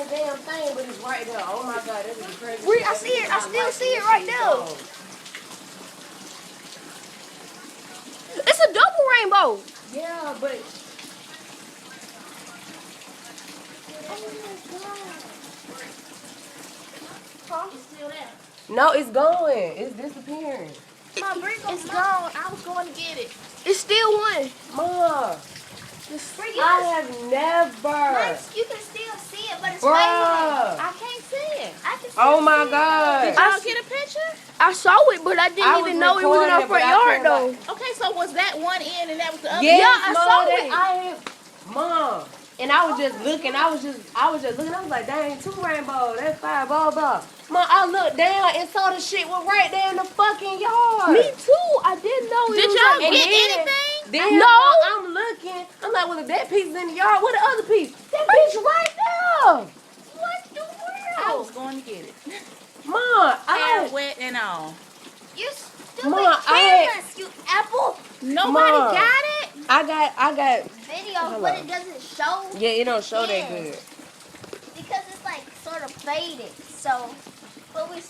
the damn thing, but it's right there. Oh my God, this is crazy. I see it. I still see it right now. It's a double rainbow. Yeah, but It's still there. no, it's going. It's disappearing. My bring it's gone. I was going to get it. It's still one. Mom, Bring I have never. You can still see it, but it's Bruh. fading. I can't see it. I can still Oh my see God. It. Did y'all get a picture? I saw it, but I didn't even know it was in our front yard though. Okay, so was that one end and that was the other? Yes, Yeah, I Mom, saw that it. Mom. And I was just looking. I was just looking. I was like, dang, 2 rainbows. That's 5, blah, blah. Mom, I looked down and saw the shit was right there in the fucking yard. Me too. I didn't know it Did was y'all like, get then- anything? Then No. I'm looking. I'm like, well, if that piece is in the yard, what the other piece? That piece right there. What the world? I was going to get it. Mom, Hair wet and all. You stupid Mom, careless, you apple. Nobody Mom. got it. I got. Videos, but it doesn't show Yeah, it don't show that Yeah. good. because it's like sort of faded. So, but we